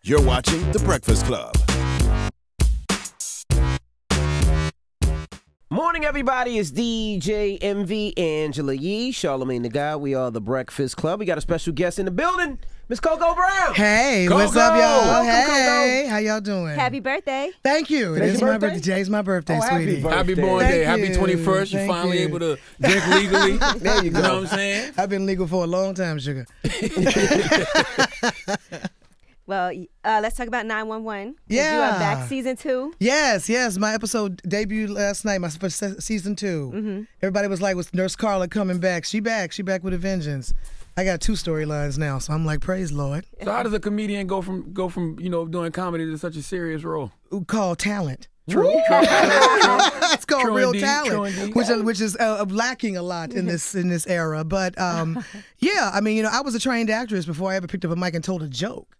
You're watching The Breakfast Club. Morning, everybody. It's DJ MV, Angela Yee, Charlamagne the Guy. We are The Breakfast Club. We got a special guest in the building, Miss Coco Brown. Hey, Coco. what's up, y'all? Welcome, Hey, Coco. How y'all doing? Happy birthday. Thank you. Today's It is your my birthday? birthday. Today's my birthday, Happy sweetie. birthday. Happy born Thank day. Happy you. 21st. You're Thank finally you. able to drink legally. There you go. You know what I'm saying? I've been legal for a long time, sugar. Well, let's talk about 911. Yeah. You are back season 2. Yes. My episode debuted last night, my first season 2. Mm-hmm. Everybody was like, was Nurse Carla coming back? She back with a vengeance. I got 2 storylines now, so I'm like, praise Lord. So how does a comedian go from doing comedy to such a serious role? Called talent. True. It's called True real indeed, true talent, indeed. which is lacking a lot in this era. But yeah, I mean, I was a trained actress before I ever picked up a mic and told a joke.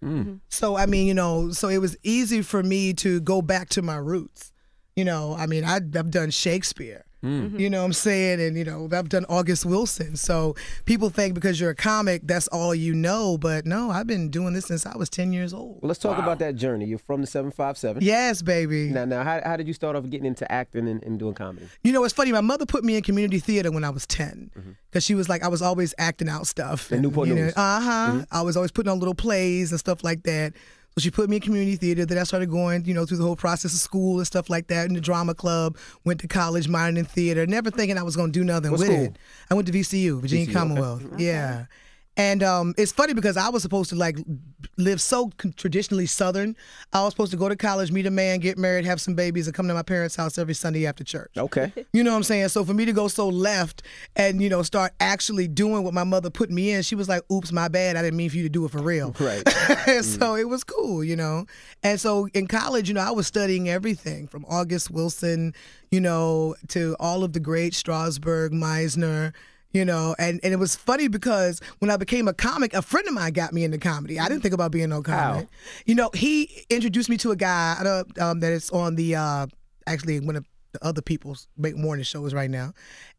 So I mean, so it was easy for me to go back to my roots. I mean, I've done Shakespeare. You know what I'm saying? And, I've done August Wilson. So people think because you're a comic, that's all you know. But no, I've been doing this since I was 10 years old. Well, let's talk about that journey. You're from the 757. Yes, baby. Now, how did you start off getting into acting and doing comedy? It's funny. My mother put me in community theater when I was 10 because she was like, I was always acting out stuff. In Newport News. I was always putting on little plays and stuff like that. So she put me in community theater. Then I started going, through the whole process of school and stuff like that in the drama club. Went to college, minored in theater. Never thinking I was going to do nothing What with school? it. I went to VCU, Virginia VCU, Commonwealth. okay. Yeah. And it's funny because I was supposed to live so traditionally Southern. I was supposed to go to college, meet a man, get married, have some babies, and come to my parents' house every Sunday after church. Okay. You know what I'm saying? So for me to go so left and, start actually doing what my mother put me in, she was like, oops, my bad. I didn't mean for you to do it for real. Right. So it was cool, And so in college, I was studying everything from August Wilson, to all of the great Strasberg, Meisner, and it was funny because when I became a comic, a friend of mine got me into comedy. I didn't think about being no comic. He introduced me to a guy that is on the, actually one of the other people's morning shows right now.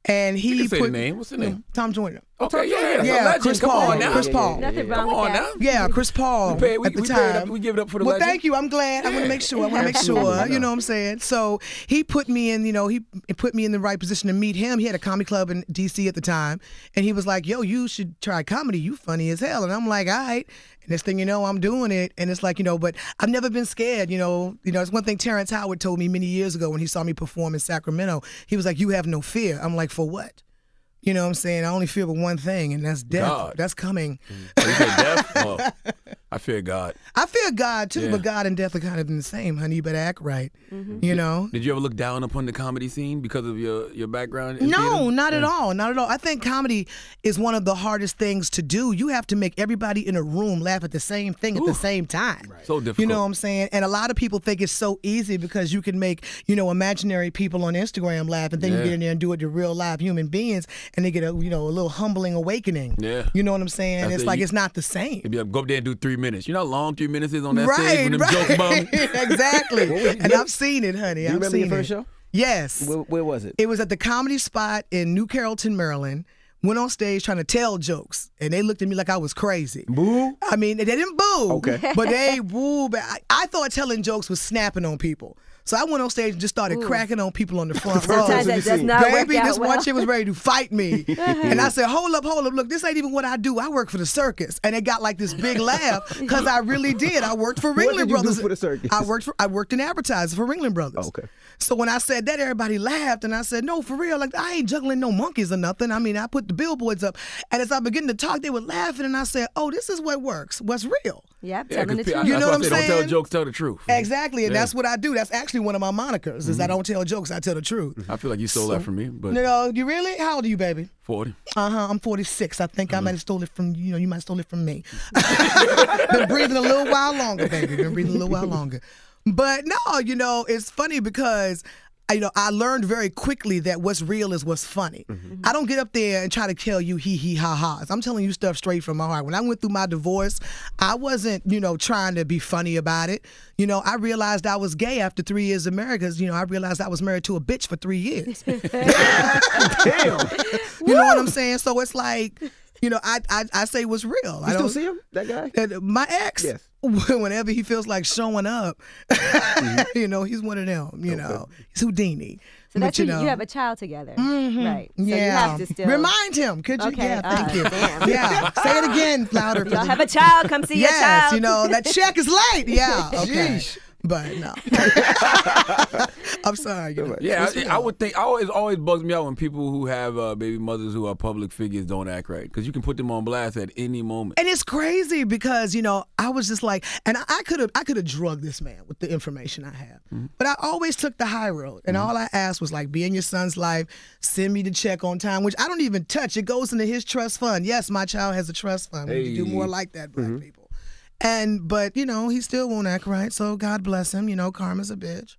And he You can say put the name. What's the name? Tom Joyner. Okay, yeah, that's a Yeah, legend. Chris Come Paul. on now. Chris Paul. Nothing wrong Come with on that. now. Yeah, Chris Paul We pay at the it time. up. We give it up for the Well, legend. thank you. I'm glad. I want to make sure. I want to make sure. You know what I'm saying? So he put me in, he put me in the right position to meet him. He had a comedy club in D.C. at the time. And he was like, yo, you should try comedy. You funny as hell. And I'm like, all right. And next thing you know, I'm doing it. And it's like, but I've never been scared. It's one thing Terrence Howard told me many years ago when he saw me perform in Sacramento. He was like, you have no fear. I'm like, for what? You know what I'm saying? I only fear but one thing, and that's death. God. That's coming. Oh, you said death? Oh, I fear God. I fear God, too, Yeah. but God and death are kind of the same, honey. You better act right, Did you ever look down upon the comedy scene because of your background in No, theater? not at all. Not at all. I think comedy is one of the hardest things to do. You have to make everybody in a room laugh at the same thing at the same time. Right. So difficult. You know what I'm saying? And a lot of people think it's so easy because you can make, imaginary people on Instagram laugh and then you Yeah. get in there and do it to real live human beings and they get a little humbling awakening. Yeah. You know what I'm saying? That's It's it. like it's not the same. You'd be like, go up there and do 3 minutes. You know how long 3 minutes is on that stage when them jokes about me? Exactly. And I've seen it, honey. Do you I've remember seen your first it. show? Yes. Where was it? It was at the Comedy Spot in New Carrollton, Maryland. Went on stage trying to tell jokes, and they looked at me like I was crazy. Boo? I mean, they didn't boo, Okay. but they woo. But I thought telling jokes was snapping on people. So I went on stage and just started cracking on people on the front row. Sometimes that does not work Baby, out this well. one chick was ready to fight me. And I said, hold up. Look, this ain't even what I do. I work for the circus. And it got like this big laugh because I really did. I worked for Ringling did you do Brothers. for the circus? I worked in advertising for Ringling Brothers. Okay. So when I said that, everybody laughed. And I said, no, for real. Like, I ain't juggling no monkeys or nothing. I mean, I put the billboards up. And as I began to talk, they were laughing. And I said, oh, this is what works. What's real. Yep, Yeah, telling the 'cause truth. You know that's why what I say, I'm don't tell saying? jokes, tell the truth. Exactly. And Yeah. that's what I do. That's actually one of my monikers is I don't tell jokes. I tell the truth. I feel like you stole that from me, but No, you really? How old are you, baby? 40. I'm 46. I think I might have stole it from you might have stole it from me. Been breathing a little while longer, baby. Been breathing a little while longer. But no, it's funny because I learned very quickly that what's real is what's funny. I don't get up there and try to tell you hee ha ha's. I'm telling you stuff straight from my heart. When I went through my divorce, I wasn't, trying to be funny about it. I realized I was gay after 3 years of marriage because, I realized I was married to a bitch for 3 years. Damn. You know what I'm saying? So it's like, I say what's real. You still see him, that guy? My ex, Yes. whenever he feels like showing up, he's one of them. He's Houdini. So that's But, you have a child together, right? So yeah. you have to still Remind him, could you? Okay. Yeah, thank you. Damn. Yeah, say it again louder. Y'all have a child. Come see your Yes, child. that check is late. Yeah, okay. Sheesh. But no. I'm sorry. Yeah, I would think. Always bugs me out when people who have baby mothers who are public figures don't act right, because you can put them on blast at any moment. And it's crazy because I was just like, and I could have drugged this man with the information I have, but I always took the high road, and all I asked was like, be in your son's life, send me the check on time, which I don't even touch. It goes into his trust fund. Yes, my child has a trust fund. We need to do more like that, black people. But he still won't act right. So God bless him. Karma's a bitch.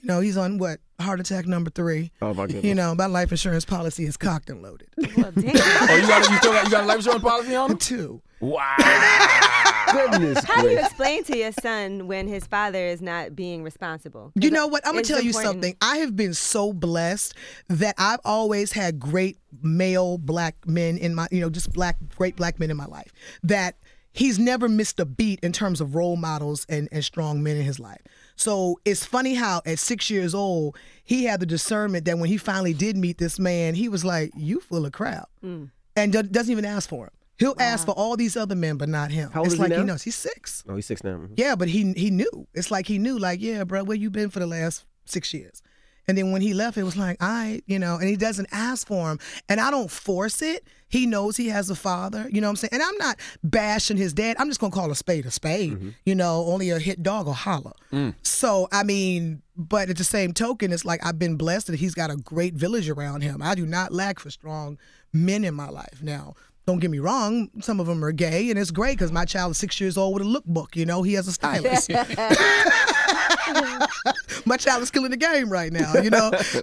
He's on heart attack number 3. Oh my goodness. My life insurance policy is cocked and loaded. Well, damn. Oh, you got a life insurance policy on them? 2. Wow. Goodness How do you gracious. explain to your son when his father is not being responsible? You know what? I'm going It's to tell you important. something. I have been so blessed that I've always had great male black men in my, great black men in my life. That he's never missed a beat in terms of role models and strong men in his life. So it's funny how at 6 years old, he had the discernment that when he finally did meet this man, he was like, you full of crap. And doesn't even ask for him. He'll ask for all these other men, but not him. How old it's is he like now? he knows. He's 6. Oh, he's 6 now. Yeah, but he knew. It's like he knew, like, yeah, bro, where you been for the last 6 years? And then when he left, it was like, and he doesn't ask for him. And I don't force it. He knows he has a father, you know what I'm saying? And I'm not bashing his dad. I'm just going to call a spade a spade. Only a hit dog will holler. So, but at the same token, it's like I've been blessed that he's got a great village around him. I do not lack for strong men in my life. Now, don't get me wrong, some of them are gay, and it's great because my child is 6 years old with a lookbook. He has a stylist. My child is killing the game right now,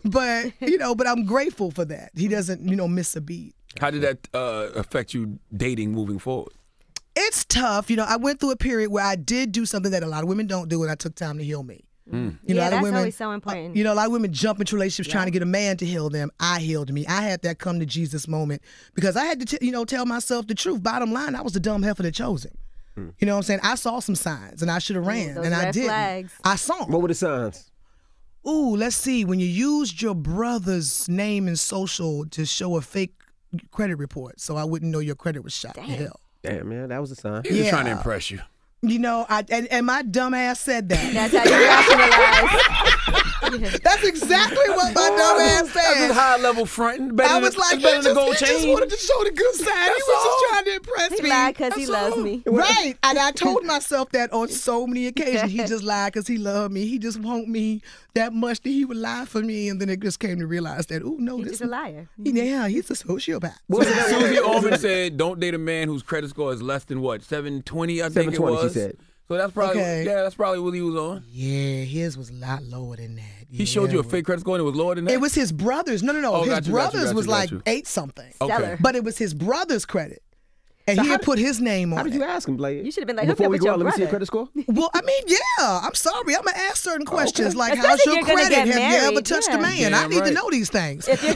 but I'm grateful for that. He doesn't, miss a beat. How did that affect you dating moving forward? It's tough. I went through a period where I did do something that a lot of women don't do, and I took time to heal me. A lot that's of women, always so important. a lot of women jump into relationships trying to get a man to heal them. I healed me. I had that come to Jesus moment because I had to, tell myself the truth. Bottom line, I was the dumb heifer that chose him. You know what I'm saying? I saw some signs, and I should have ran, those and I red didn't. flags. I saw them. What were the signs? Ooh, let's see. When you used your brother's name and social to show a fake credit report, so I wouldn't know your credit was shot to hell. Damn, man, that was a sign. He was trying to impress you. And my dumb ass said that. That's how you rationalize. That's exactly what my dumb ass That's said. his high level fronting. I was like, better than the gold he just chain. wanted to show the good side. He was just trying to impress He me. lied because he That's loves all. me. Right. And I told myself that on so many occasions. He just lied because he loved me. He just want me that much that he would lie for me. And then it just came to realize that, He's just a liar. Yeah, he's a sociopath. Susie Orman said, "Don't date a man whose credit score is less than what 720." I think it 720, was. she said. So that's probably Okay. that's probably what he was on. Yeah, his was a lot lower than that. He showed you a fake credit score and it was lower than that. It was his brother's. No. Oh, His got you, brother's was got like you. 8 something. Stellar. But it was his brother's credit. And So he how had did- put his name on How did it. you ask him, Blake? You should have been like, hook me before up we with go your out, let me see your brother. credit score. Well, yeah. I'm sorry. I'm going to ask certain questions like, Especially how's if your you're gonna credit? get Have you ever married, touched yeah. a man? I Damn need to right. know these things. If you're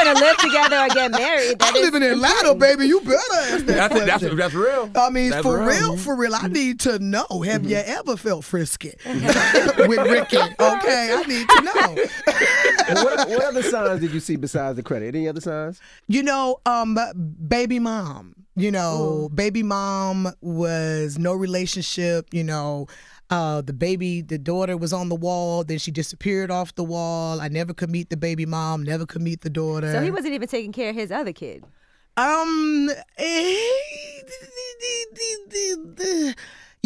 gonna live together or get married, that I is live in Atlanta, important. baby. You better ask that question. That's real. I mean, That's for real, I need to know. Have you ever felt frisky with Ricky? Okay, I need to know. And what other signs did you see besides the credit? Any other signs? Baby mom. Baby mom was no relationship. The daughter was on the wall. Then she disappeared off the wall. I never could meet the baby mom. Never could meet the daughter. So he wasn't even taking care of his other kid.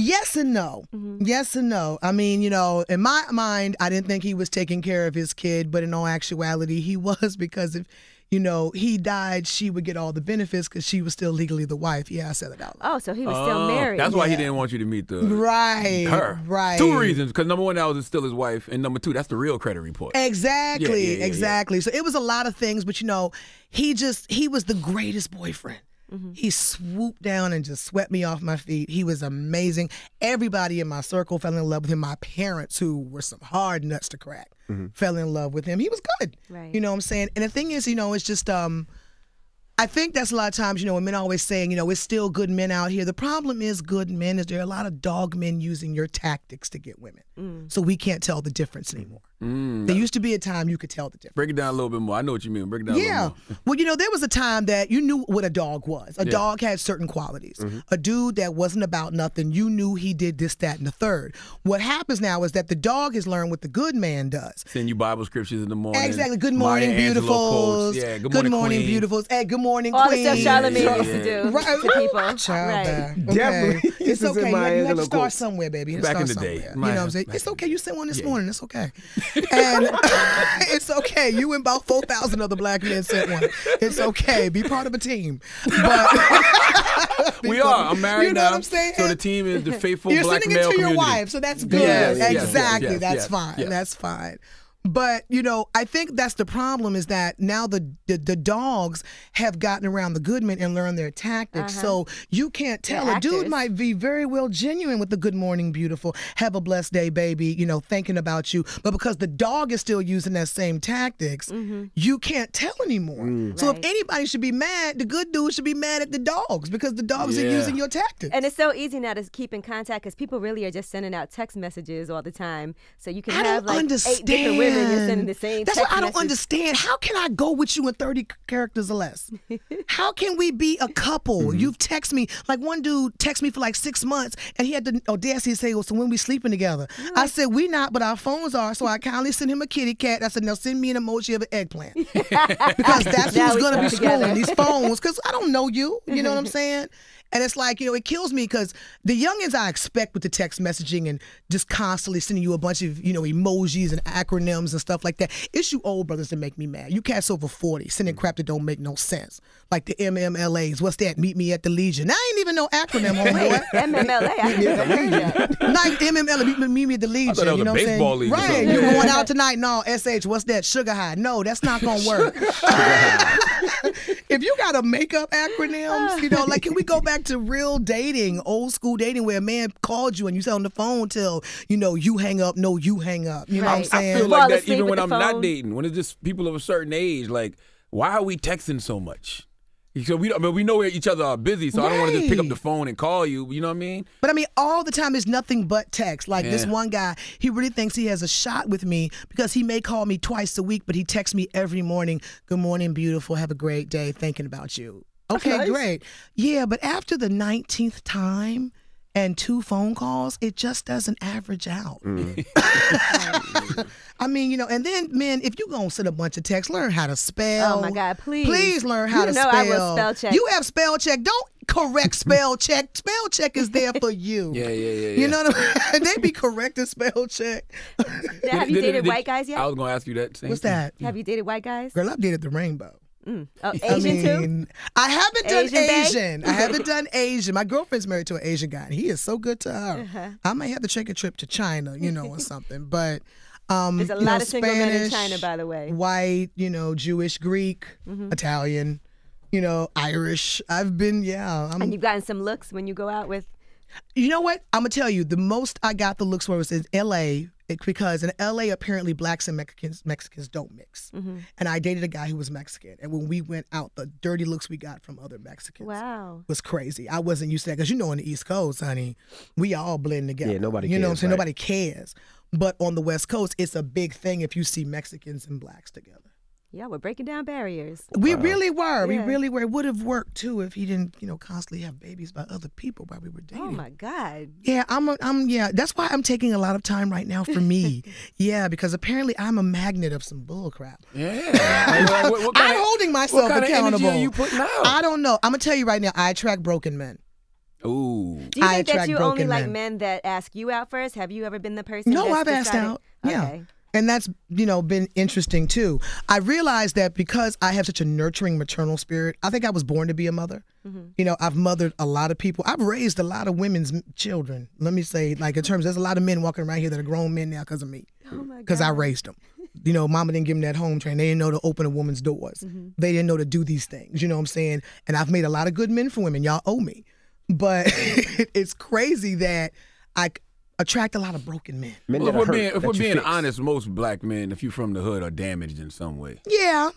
Yes and no. Yes and no. I mean, in my mind, I didn't think he was taking care of his kid, but in all actuality, he was, because if, he died, she would get all the benefits because she was still legally the wife. Yeah, I said it out loud. Oh, so he was still married. That's why he didn't want you to meet her. Right. 2 reasons. Because number one, that was still his wife, and number two, that's the real credit report. Exactly. Yeah. Exactly. So it was a lot of things, but he was the greatest boyfriend. He swooped down and just swept me off my feet. He was amazing. Everybody in my circle fell in love with him. My parents, who were some hard nuts to crack, fell in love with him. He was good. Right. You know what I'm saying? And the thing is, it's just, I think that's a lot of times, when men are always saying, it's still good men out here. The problem is good men is there are a lot of dog men using your tactics to get women. So we can't tell the difference anymore. There used to be a time you could tell the difference. Break it down a little bit more. I know what you mean. Break it down a little more. Well, there was a time that you knew what a dog was. A dog had certain qualities. A dude that wasn't about nothing, you knew he did this, that, and the third. What happens now is that the dog has learned what the good man does. Send you Bible scriptures in the morning. Exactly. Good morning, Maya Angelou beautifuls. quotes. Yeah, good morning, queen. beautifuls. Hey, good morning, All queen. the stuff Charlamagne used to do Right. to people. Child, Right. okay. Definitely. It's This is okay. Maya You have to Angelou start quotes. somewhere, baby. You Back start in the day. somewhere. You know what I'm saying? Back It's in okay. You sent one this morning. It's okay. And it's okay. You and about 4,000 other black men sent one. It's okay. Be part of a team. But We are. I'm married You know now. what I'm saying? So the team is the faithful You're black sending male it to your community. wife, so that's good. Yes, yes, Exactly. yes, That's yes, fine. yes. That's fine. But, I think that's the problem is that now the dogs have gotten around the good men and learned their tactics. So you can't tell. They're A dude actors. might be very well genuine with the good morning, beautiful, have a blessed day, baby, thinking about you. But because the dog is still using that same tactics, you can't tell anymore. So if Right. anybody should be mad, the good dude should be mad at the dogs because the dogs are Yeah. using your tactics. And it's so easy now to keep in contact because people really are just sending out text messages all the time. So you can I have don't like understand. 8 different women you're sending the same That's text what I don't message. understand. How can I go with you in 30 characters or less? How can we be a couple? You've texted me, like one dude texted me for like 6 months and he had the audacity to say, well, so when we sleeping together? I said, we not, but our phones are. So I kindly sent him a kitty cat. I said, now send me an emoji of an eggplant. Because that's Now who's we going to be stuck together. scrolling these phones because I don't know you. You know what I'm saying? And it's like, it kills me because the youngins I expect with the text messaging and just constantly sending you a bunch of, emojis and acronyms and stuff like that. It's you old brothers that make me mad. You cats over 40 sending crap that don't make no sense. Like the MMLAs. What's that? Meet me at the Legion. I ain't even no acronym, homeboy. MMLA. I never heard that. Like MMLA, meet me at the Legion. thought that was You know a what I'm saying? baseball league or Right. something. You're going out tonight. No, SH, what's that? Sugar High. No, that's not going to work. If you got a makeup acronyms, like, can we go back to real dating, old school dating where a man called you and you sat on the phone till, you hang up, no, you hang up. You know what I'm Right. saying? I feel Fall like that asleep even with when the I'm not phone. dating, when it's just people of a certain age, like, why are we texting so much? So we know each other are busy, so I don't want to just pick up Right. the phone and call you. You know what I mean? But I mean, all the time is nothing but text. Like this Yeah. one guy, he really thinks he has a shot with me because he may call me twice a week, but he texts me every morning. Good morning, beautiful. Have a great day. Thinking about you. Okay, nice. great. Yeah, but after the 19th time and 2 phone calls, it just doesn't average out. I mean, and then men, if you gonna send a bunch of texts, learn how to spell. Oh my God, please. Please learn how You to know spell. I will spell check. You have spell check. Don't correct spell check. Spell check is there for you. Yeah. You know what I mean? They be correcting spell check. Now, have you dated white guys yet? I was gonna ask you that. Same What's thing. that? Have you dated white guys? Girl, I've dated the rainbow. Oh, Asian too? I haven't done Asian bae? Asian. I haven't done Asian. My girlfriend's married to an Asian guy, and he is so good to her. I might have to take a trip to China, or something. But There's a you lot know, of single men in Spanish, China, by the way. White, Jewish, Greek, Italian, Irish. I've been, And you've gotten some looks when you go out with. You know what? I'm gonna tell you, the most I got the looks for was in L.A. Because in L.A. apparently blacks and Mexicans don't mix. And I dated a guy who was Mexican, and when we went out, the dirty looks we got from other Mexicans Wow. was crazy. I wasn't used to that because in the East Coast, honey, we all blend together. Yeah, nobody You know what I'm cares, saying? right. Nobody cares. But on the West Coast, it's a big thing if you see Mexicans and blacks together. Yeah, we're breaking down barriers. We really were. We Yeah. really were. It would have worked too if he didn't, constantly have babies by other people while we were dating. Oh my God. Yeah, yeah, that's why I'm taking a lot of time right now for me. Yeah, because apparently I'm a magnet of some bull crap. Yeah. Like, what I'm kind of- holding myself what kind accountable. Of energy are you putting out? I don't know. I'm gonna tell you right now, I attract broken men. Ooh. Do you I think that attract you only broken like men. men that ask you out first? Have you ever been the person? No, that's I've asked decided- out. Yeah. Okay. And that's, been interesting too. I realized that because I have such a nurturing maternal spirit, I think I was born to be a mother. I've mothered a lot of people. I've raised a lot of women's children. Let me say, like in terms, there's a lot of men walking around here that are grown men now because of me. Oh my God. Because I raised them. Mama didn't give them that home training. They didn't know to open a woman's doors. They didn't know to do these things. You know what I'm saying? And I've made a lot of good men for women. Y'all owe me. But it's crazy that I attract a lot of broken men. Men Well, that are hurt, if that we're you being fix. honest, most black men, if you're from the hood, are damaged in some way. Yeah.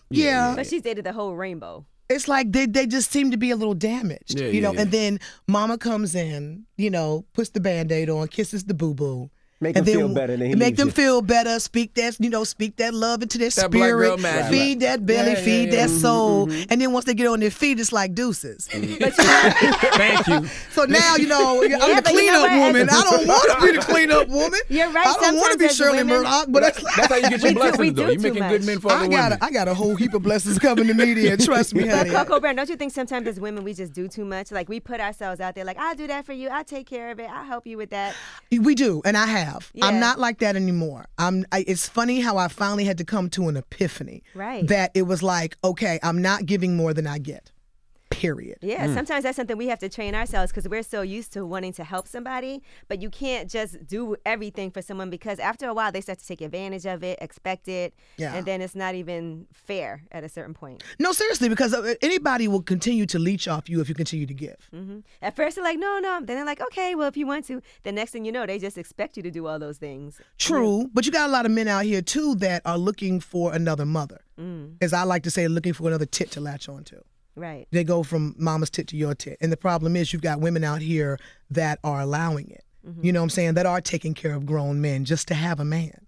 But she's dated the whole rainbow. It's like they just seem to be a little damaged, Yeah, you know. yeah. And then mama comes in, you know, puts the Band-Aid on, kisses the boo-boo. Make and them then feel better. Then he make leaves them you. feel better. Speak that love into their That black girl spirit. magic. Feed that belly, Yeah, feed yeah. that soul. And then once they get on their feet, it's like deuces. Thank you. So now, you know, I'm the but you know cleanup what? woman. I don't want to be the cleanup woman. You're right. I don't want to be Sometimes as Shirley women- Murdoch, but that's That's how you get your We blessings, do though. You're too making good much. men for other women. I got a whole heap of blessings coming to me there. Trust me, honey. Coco Brown, don't you think sometimes as women we just do too much? Like we put ourselves out there, like I'll do that for you, I'll take care of it, I'll help you with that. We do, and I have. Yeah. I'm not like that anymore. It's funny how I finally had to come to an epiphany. Right. That it was like, okay, I'm not giving more than I get. Period. Yeah, sometimes that's something we have to train ourselves because we're so used to wanting to help somebody, but you can't just do everything for someone because after a while they start to take advantage of it, expect it, Yeah. and then it's not even fair at a certain point. No, seriously, because anybody will continue to leech off you if you continue to give. At first they're like, no, then they're like, okay, well if you want to. The next thing you know, they just expect you to do all those things. True, but you got a lot of men out here too that are looking for another mother, as I like to say, looking for another tit to latch onto. Right. They go from mama's tit to your tit. And the problem is you've got women out here that are allowing it. You know what I'm saying? That are taking care of grown men just to have a man.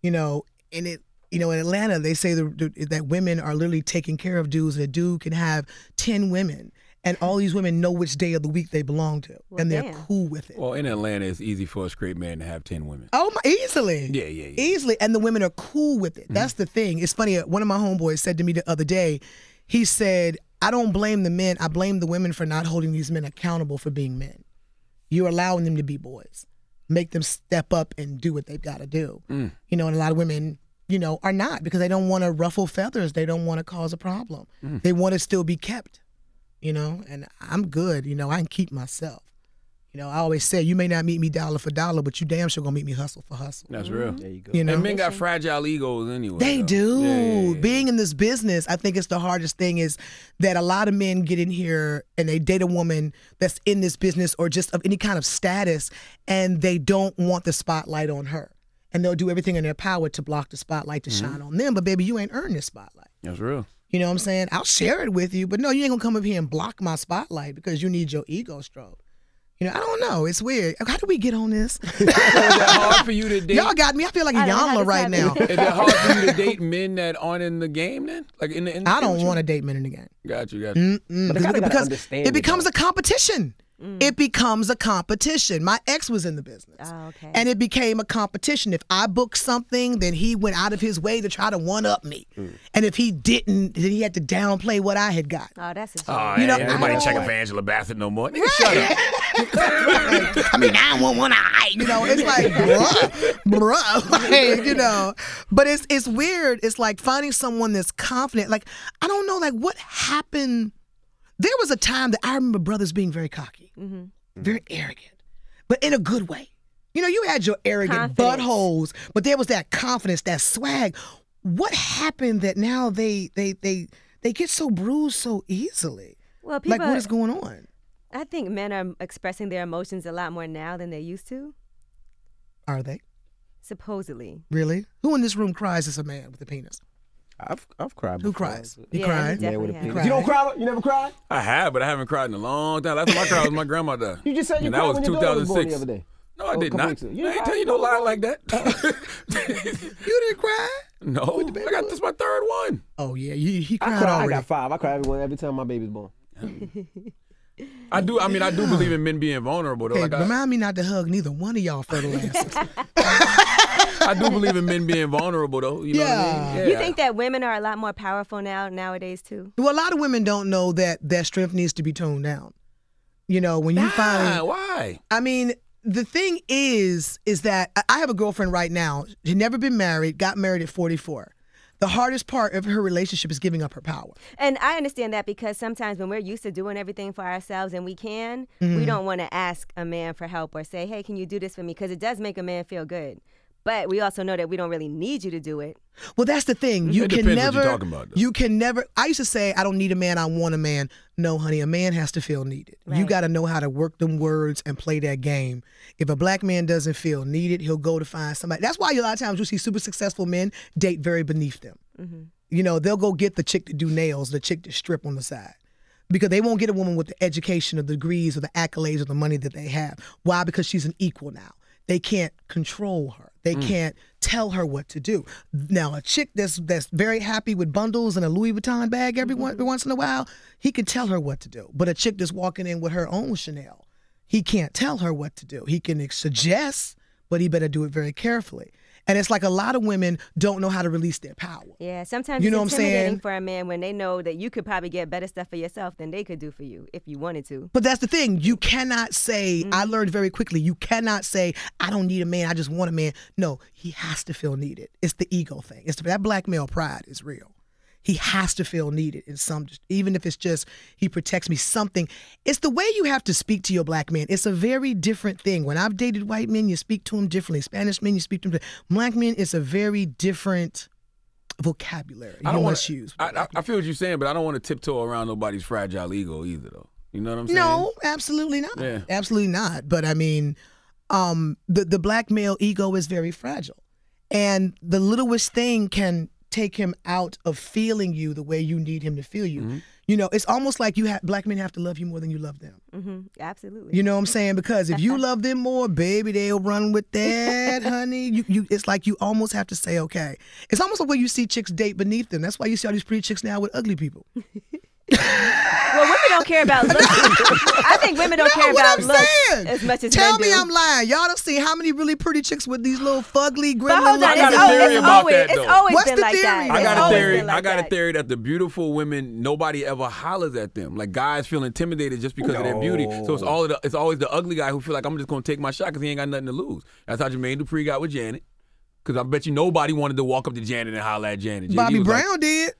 You know, and in Atlanta, they say that women are literally taking care of dudes. And a dude can have 10 women. And all these women know which day of the week they belong to. Well, and they're damn. cool with it. Well, in Atlanta, it's easy for a straight man to have 10 women. Oh, easily. Yeah. Easily. And the women are cool with it. That's the thing. It's funny. One of my homeboys said to me the other day, he said, I don't blame the men. I blame the women for not holding these men accountable for being men. You're allowing them to be boys. Make them step up and do what they've got to do. You know, and a lot of women, you know, are not because they don't want to ruffle feathers. They don't want to cause a problem. They want to still be kept, you know, and I'm good. You know, I can keep myself. You know, I always say, you may not meet me dollar for dollar, but you damn sure gonna meet me hustle for hustle. That's real. There you go. You know? And men got fragile egos anyway. They though. do. Yeah. Being in this business, I think it's the hardest thing is that a lot of men get in here and they date a woman that's in this business or just of any kind of status, and they don't want the spotlight on her. And they'll do everything in their power to block the spotlight to shine on them. But baby, you ain't earned this spotlight. That's real. You know what I'm saying? I'll share it with you, but no, you ain't gonna come up here and block my spotlight because you need your ego stroked. You know, I don't know. It's weird. How do we get on this? Is it hard for you to date? Y'all got me. I feel like a I don't know how Yamla this right happened. now. Is it hard for you to date men that aren't in the game then? Like in the industry? I don't want to date men in the game. Got you. But they kinda gotta Because understand it becomes though. a competition. It becomes a competition. My ex was in the business. Oh, okay. And it became a competition. If I booked something, then he went out of his way to try to one-up me. And if he didn't, then he had to downplay what I had got. Oh, that's a shame. Oh, You know, ain't I nobody don't- checking for Angela Bassett no more. Nigga, shut up. I mean, 911, you know, it's like, bruh, like, you know. But it's weird. It's like finding someone that's confident. Like, I don't know, like, what happened? There was a time that I remember brothers being very cocky, very arrogant, but in a good way. You know, you had your arrogant Confidence. buttholes, but there was that confidence, that swag. What happened that now they get so bruised so easily? Well, people, Like, what is going on? I think men are expressing their emotions a lot more now than they used to, Are they? supposedly. Really? Who in this room cries as a man with a penis? I've cried Who before. cries? You Yeah, cried? he Yeah, with a definitely penis. has. You don't cry? You never cried? I have, but I haven't cried in a long time. Last time I cried was my grandmother. You just said you And cried that was when your daughter was born the 2006. other day. No, I Oh, a did couple not. weeks ago. You I ain't cried? tell you no lie like that. You didn't cry? No, I got this my third one. Oh yeah, he I cried cry. I already. got 5. I cry every time my baby's born. I do. I mean, I do believe in men being vulnerable though. Hey, Like remind me not to hug neither one of y'all fertile asses. I do believe in men being vulnerable though. You know what I Yeah. mean? You think that women are a lot more powerful nowadays too? Well, a lot of women don't know that their strength needs to be toned down. You know, when you finally, Why? I mean, the thing is that I have a girlfriend right now. She'd never been married, got married at 44. The hardest part of her relationship is giving up her power. And I understand that because sometimes when we're used to doing everything for ourselves and we can, we don't want to ask a man for help or say, hey, can you do this for me? Because it does make a man feel good. But we also know that we don't really need you to do it. Well, that's the thing. You It can depends what never. you're talking about, though. You can never. I used to say, I don't need a man. I want a man. No, honey, a man has to feel needed. You Right. got to know how to work them words and play that game. If a black man doesn't feel needed, he'll go to find somebody. That's why a lot of times you see super successful men date very beneath them. they'll go get the chick to do nails, the chick to strip on the side. Because they won't get a woman with the education or the degrees or the accolades or the money that they have. Why? Because she's an equal now. They can't control her. They can't tell her what to do. Now, a chick that's very happy with bundles and a Louis Vuitton bag every once in a while, he can tell her what to do. But a chick that's walking in with her own Chanel, he can't tell her what to do. He can suggest, but he better do it very carefully. And it's like a lot of women don't know how to release their power. Yeah, sometimes it's intimidating for a man when they know that you could probably get better stuff for yourself than they could do for you if you wanted to. But that's the thing. You cannot say, I learned very quickly, you cannot say, I don't need a man, I just want a man. No, he has to feel needed. It's the ego thing. That black male pride is real. He has to feel needed in some, even if it's just he protects me, something. It's the way you have to speak to your black man. It's a very different thing. When I've dated white men, you speak to them differently. Spanish men, you speak to them differently. Black men, it's a very different vocabulary you must use. I feel what you're saying, but I don't want to tiptoe around nobody's fragile ego either, though. You know what I'm saying? No, absolutely not. Yeah. Absolutely not. But I mean, the black male ego is very fragile. And the littlest thing can take him out of feeling you the way you need him to feel you. It's almost like black men have to love you more than you love them. Absolutely. You know what I'm saying? Because if you love them more, baby, they'll run with that, honey. It's like you almost have to say, okay. It's almost like when you see chicks date beneath them. That's why you see all these pretty chicks now with ugly people. Well, women don't care about looks. I think women don't care about looks as much as Tell men do. me I'm lying. Y'all don't see how many really pretty chicks with these little fugly, But gremlin hold on, I got a theory about that, though. it's always What's been the like that. theory? I It's got a always theory. been like I got a that. theory that the beautiful women, nobody ever hollers at them. Like guys feel intimidated just because of their beauty. So it's always the ugly guy who feel like I'm just gonna take my shot because he ain't got nothing to lose. That's how Jermaine Dupri got with Janet. Because I bet you nobody wanted to walk up to Janet and holler at Janet. JD Bobby was Brown like, did.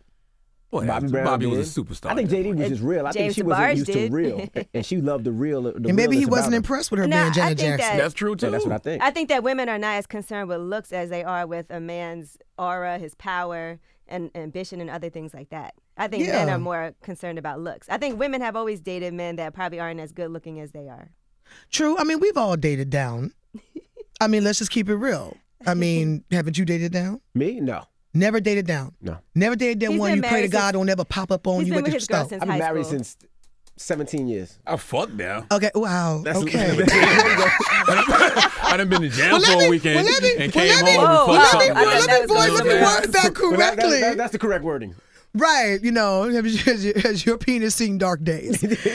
Boy, Bobby Brown Bobby did. was a superstar. I think JD was just real. I think James she wasn't DeBarge used to did. real, and she loved the real. And maybe he wasn't impressed with her No, being I Janet think Jackson. That's true too. Yeah, that's what I think. I think that women are not as concerned with looks as they are with a man's aura, his power, and ambition, and other things like that. I think men Yeah. are more concerned about looks. I think women have always dated men that probably aren't as good looking as they are. True. I mean, we've all dated down. I mean, let's just keep it real. I mean, haven't you dated down? Me? No. Never dated down. No. Never dated down He's one been you pray to married God don't ever pop up on He's you been at with the his girl store. since I've been high married school. since 17 years. I fucked now. Okay. Wow. Okay. I done been to jail for a weekend and came home and Whoa. fucked something. I thought that was let me word that Well, correctly. that's the correct wording. Right. Has your penis seen dark days? Yes,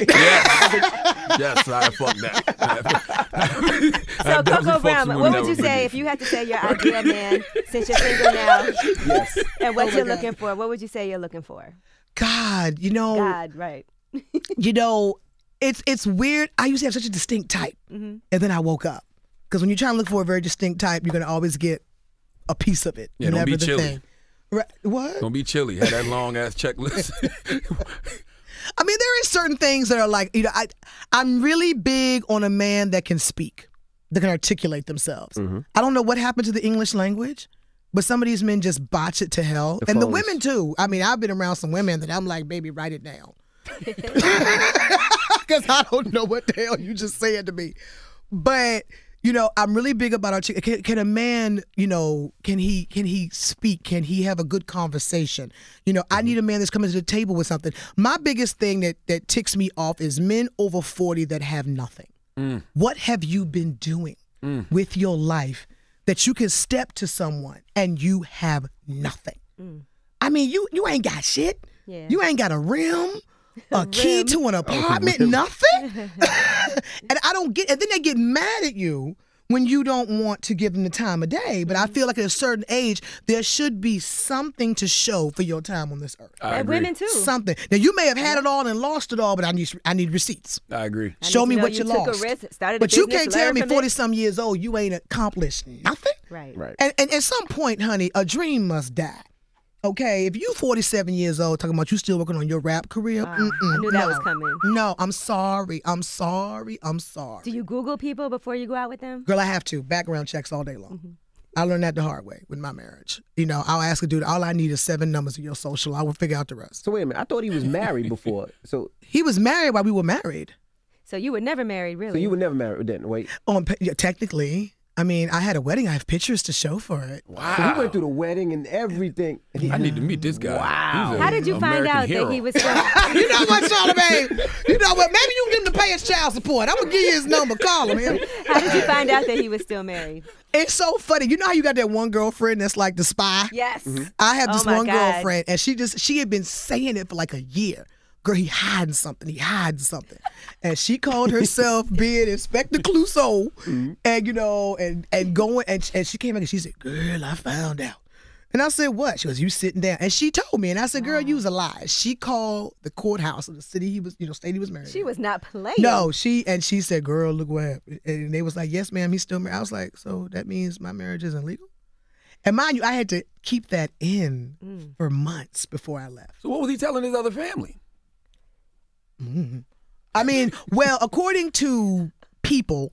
I fucked that. So, Coco Brown, what would you say if you had to say your ideal man since you're single now? Yes. And what Oh my you're God. looking for? What would you say you're looking for? God, God, right. it's weird. I used to have such a distinct type, and then I woke up. Because when you're trying to look for a very distinct type, you're going to always get a piece of it. Yeah, don't Never be the chilly. thing. Right. What? Don't be chilly. Had that long ass checklist. I mean, there is certain things that are like, I'm really big on a man that can speak, that can articulate themselves. I don't know what happened to the English language, but some of these men just botch it to hell. And the phones. women too. I mean, I've been around some women that I'm like, baby, write it down. Because I don't know what the hell you just said to me. But, I'm really big about can a man, can he speak? Can he have a good conversation? I need a man that's coming to the table with something. My biggest thing that ticks me off is men over 40 that have nothing. What have you been doing with your life that you can step to someone and you have nothing? I mean, you ain't got shit. Yeah. You ain't got a rim, a key to an apartment, nothing. And I don't get, and then they get mad at you when you don't want to give them the time of day. But I feel like at a certain age, there should be something to show for your time on this earth. I And agree. women too. Something. Now you may have had it all and lost it all, but I need receipts. I agree. I Show need me to know what you took lost. a risk, started a But you business, can't tell learned me from it. 40-some years old you ain't accomplished nothing. Right. Right. And at some point, honey, a dream must die. Okay, if you 47 years old talking about you still working on your rap career, I knew that no. was coming. No, I'm sorry. Do you Google people before you go out with them? Girl, I have to. Background checks all day long. I learned that the hard way with my marriage. I'll ask a dude, all I need is 7 numbers of your social. I will figure out the rest. So wait a minute. I thought he was married before. So He was married while we were married. So you were never married, really? you were never married then? Wait. Technically, I mean, I had a wedding. I have pictures to show for it. Wow. So he went through the wedding and everything. I need to meet this guy. Wow. He's a How did you find American out hero. that he was still? You know what, Charlamagne? You know what? Maybe you can get him to pay his child support. I'm going to give you his number. Call him. How did you find out that he was still married? It's so funny. You know how you got that one girlfriend that's like the spy? Yes. I have this Oh, my one God. girlfriend, and she had been saying it for like a year. Girl, he hiding something. He hiding something. And she called herself being Inspector Clouseau, and you know, and going, and she came back and she said, "Girl, I found out." And I said, "What?" She goes, "You sitting down?" And she told me, and I said, "Girl, you was a lie." She called the courthouse of the city he was, state he was married. She was not playing. No, she said, "Girl, look what happened." And they was like, "Yes, ma'am, he's still married." I was like, "So that means my marriage isn't legal?" And mind you, I had to keep that in for months before I left. So what was he telling his other family? I mean, well, according to people,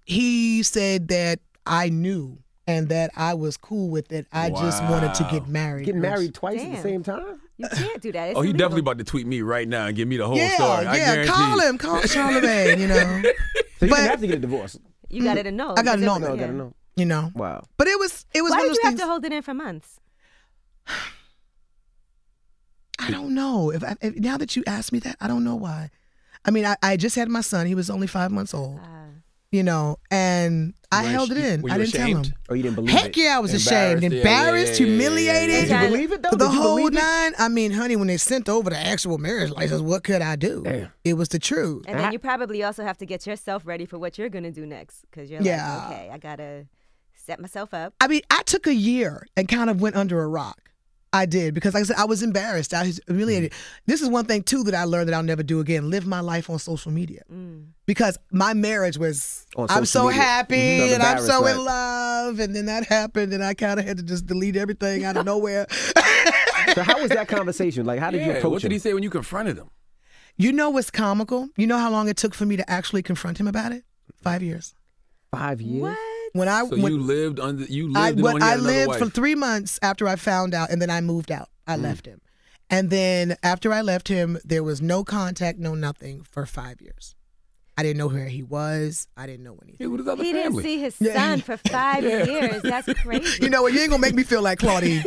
he said that I knew and that I was cool with it. I just wanted to get married. Getting married twice at the Damn. same time? You can't do that. It's Oh, he illegal. definitely about to tweet me right now and give me the whole Yeah, story. I yeah, guarantee call you. him, call Charlamagne, So you But- didn't have to get a divorce. You got to know. I gotta know. No, Yeah. gotta know. Wow. But it was Why one of did those you have things. to hold it in for months? I don't know. If now that you ask me that, I don't know why. I mean, I just had my son. He was only 5 months old. And I held it in. Were you I didn't tell ashamed? him. Or you didn't believe Heck it? yeah, I was ashamed, Embarrassed, embarrassed, yeah, humiliated. Did you believe it, though? The Did you whole believe it? nine. I mean, honey, when they sent over the actual marriage license, what could I do? Damn. It was the truth. And then you probably also have to get yourself ready for what you're going to do next. Because you're Yeah. like, okay, I got to set myself up. I mean, I took a year and kind of went under a rock. I did because, like I said, I was embarrassed. I was humiliated. This is one thing too that I learned that I'll never do again: live my life on social media. Because my marriage was, On I'm social so media. happy Mhm. and I'm so Embarrassed, in right. love, and then that happened, and I kind of had to just delete everything out of nowhere. So how was that conversation? Like, how did you Yeah, approach what did him? he say when you confronted him? You know what's comical? You know how long it took for me to actually confront him about it? 5 years. 5 years? What? When I So when, you lived under you I, lived when and on I another lived wife. for 3 months after I found out, and then I moved out. I left him. And then after I left him, there was no contact, no nothing for 5 years. I didn't know where he was. I didn't know anything. He with his other He family. didn't see his son for 5 years. That's crazy. You know what? You ain't gonna make me feel like Claudine.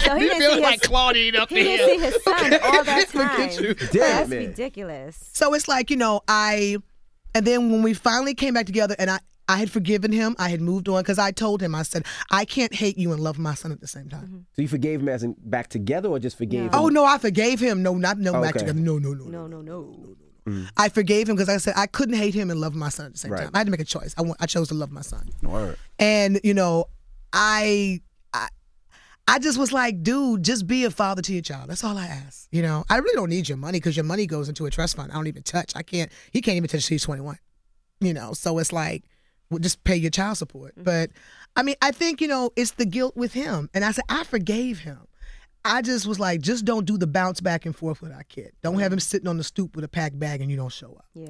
So he didn't see his, Claudine up he didn't see his son all that Look at time. you. That's man. ridiculous. So it's like, and then when we finally came back together and I had forgiven him, I had moved on because I told him, I said, I can't hate you and love my son at the same time. So you forgave him as in back together or just forgave him? Oh, no, I forgave him. No, not back Okay. together. No. No. I forgave him because I said I couldn't hate him and love my son at the same Right. time. I had to make a choice. I chose to love my son. Word. And, I just was like, dude, just be a father to your child. That's all I ask. I really don't need your money because your money goes into a trust fund. I don't even touch. He can't even touch till he's 21. So it's like, well, just pay your child support. But I mean, I think, it's the guilt with him. And I said, I forgave him. I just was like, just don't do the bounce back and forth with our kid. Don't have him sitting on the stoop with a packed bag and you don't show up. Yeah.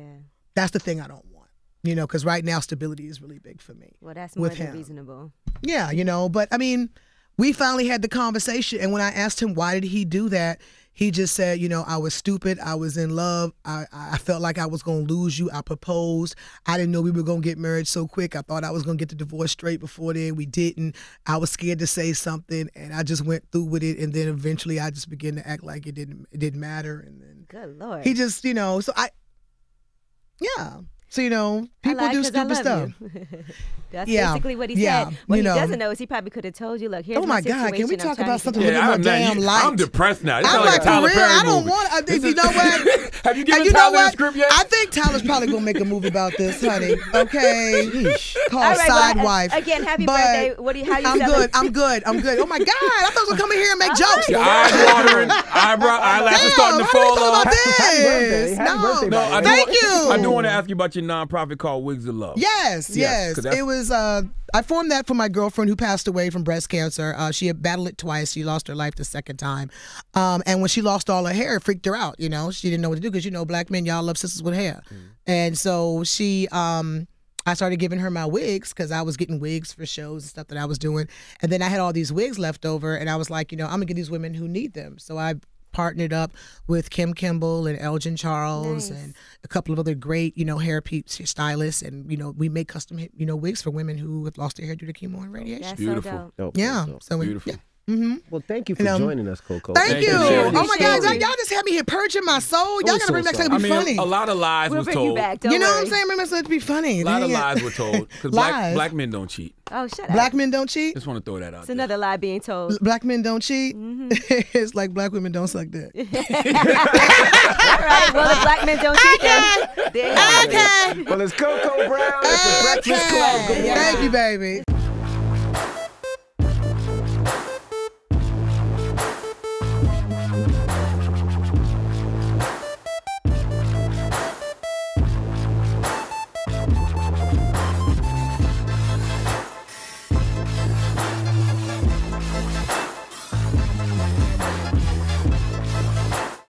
That's the thing I don't want. Because right now stability is really big for me. Well, that's more with than him. reasonable. Yeah, but I mean, we finally had the conversation. And when I asked him, why did he do that? He just said, I was stupid. I was in love. I felt like I was going to lose you. I proposed. I didn't know we were going to get married so quick. I thought I was going to get the divorce straight before then. We didn't. I was scared to say something, and I just went through with it. And then eventually I just began to act like it didn't matter. And then Good Lord. he just, yeah. So, people do stupid stuff. That's Yeah, basically what he yeah, said. What you he know. doesn't know is he probably could have told you, look, here's Oh my God, situation. can we I'm talk trying about to something get a little more damn light? I'm depressed now. This I'm sounds like like, a Tyler for real, Perry I don't movie. want. This You is- know what? Have you And given you know Tyler the what? script yet? I think Tyler's probably gonna make a movie about this, honey. Okay, called All right, Side well, Wife. again, happy But birthday. How you I'm celebrate? good. I'm good. Oh my God, I thought I was gonna come in here and make jokes. Your eyes watering, eyelashes Damn, starting to how do we fall talk off. about Happy birthday. this? Happy birthday, No, by the way. Thank you. I do want to ask you about your nonprofit called Wigs of Love. Yes. 'cause that's- It was. I formed that for my girlfriend who passed away from breast cancer. She had battled it twice. She lost her life the second time. And when she lost all her hair, it freaked her out. She didn't know what to do because black men, y'all love sisters with hair. And so she, I started giving her my wigs because I was getting wigs for shows and stuff that I was doing. And then I had all these wigs left over, and I was like, I'm gonna get these women who need them. So I partnered up with Kim Kimball and Elgin Charles and a couple of other great, hair stylists, and we make custom, wigs for women who have lost their hair due to chemo and radiation. That's Beautiful. so dope. Dope, Yeah, dope. so Beautiful. Well, thank you for joining us, Coco. Thank you. for sharing Oh your my God, story. y'all just had me here purging my soul. Y'all was gotta bring so back something to be funny. a lot of lies We'll was bring you told. back. Don't You know what worry. I'm saying? Bring back something to be funny. A lot of Dang it. lies were told because Lies. black men don't cheat. Oh, shut up. Black men don't cheat. Just want to throw that out It's there. another lie being told. Black men don't cheat. It's like black women don't suck dick. All right. Well, if black men don't cheat, then there you go. Okay. Well, it's Coco Brown. It's the Breakfast Club. Good morning. Thank you, baby.